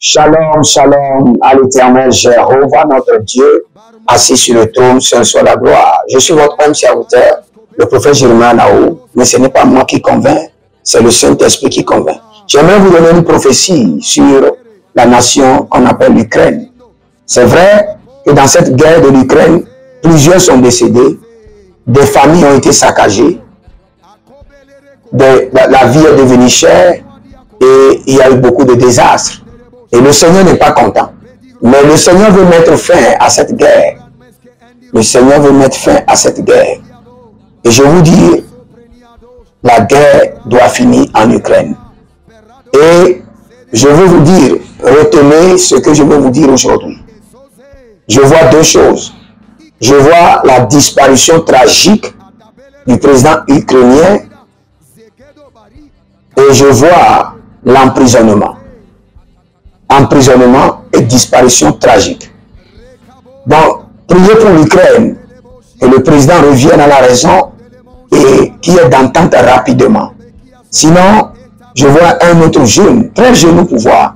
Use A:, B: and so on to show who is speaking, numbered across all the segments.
A: Shalom, shalom à l'éternel Jéhovah, notre Dieu, assis sur le trône, seul soit la gloire. Je suis votre homme serviteur, le prophète Jérémie Naou, mais ce n'est pas moi qui convainc, c'est le Saint-Esprit qui convainc. J'aimerais vous donner une prophétie sur la nation qu'on appelle l'Ukraine. C'est vrai que dans cette guerre de l'Ukraine, plusieurs sont décédés, des familles ont été saccagées, la vie est devenue chère et il y a eu beaucoup de désastres. Et le Seigneur n'est pas content. Mais le Seigneur veut mettre fin à cette guerre. Le Seigneur veut mettre fin à cette guerre. Et je vous dis, la guerre doit finir en Ukraine. Et je veux vous dire, retenez ce que je veux vous dire aujourd'hui. Je vois deux choses. Je vois la disparition tragique du président ukrainien et je vois l'emprisonnement. Emprisonnement et disparition tragique. Donc, priez pour l'Ukraine, que le président revienne à la raison et qu'il y ait d'entente rapidement. Sinon, je vois un autre jeune, très jeune au pouvoir,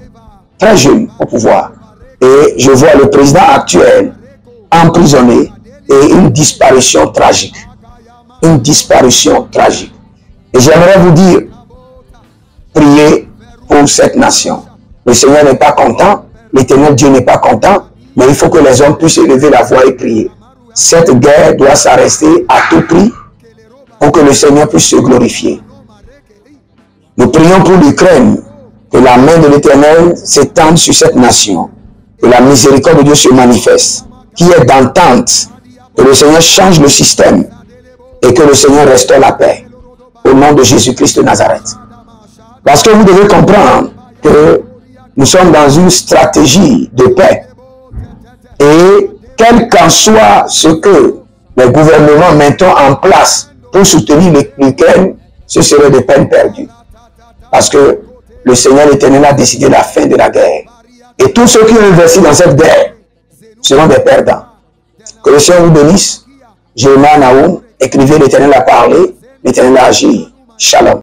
A: très jeune au pouvoir. Et je vois le président actuel emprisonné et une disparition tragique. Une disparition tragique. Et j'aimerais vous dire, priez pour cette nation. Le Seigneur n'est pas content, l'Éternel Dieu n'est pas content, mais il faut que les hommes puissent élever la voix et prier. Cette guerre doit s'arrêter à tout prix pour que le Seigneur puisse se glorifier. Nous prions pour l'Ukraine, que la main de l'Éternel s'étende sur cette nation, que la miséricorde de Dieu se manifeste, qu'il y ait d'entente, que le Seigneur change le système et que le Seigneur restaure la paix. Au nom de Jésus-Christ de Nazareth. Parce que vous devez comprendre que nous sommes dans une stratégie de paix. Et quel qu'en soit ce que les gouvernements mettent en place pour soutenir l'Ukraine, ce serait des peines perdues. Parce que le Seigneur l'Éternel a décidé la fin de la guerre. Et tous ceux qui ont investi dans cette guerre seront des perdants. Que le Seigneur vous bénisse. Jérémie Naoum, écrivez, l'Éternel a parlé, l'Éternel a agi. Shalom.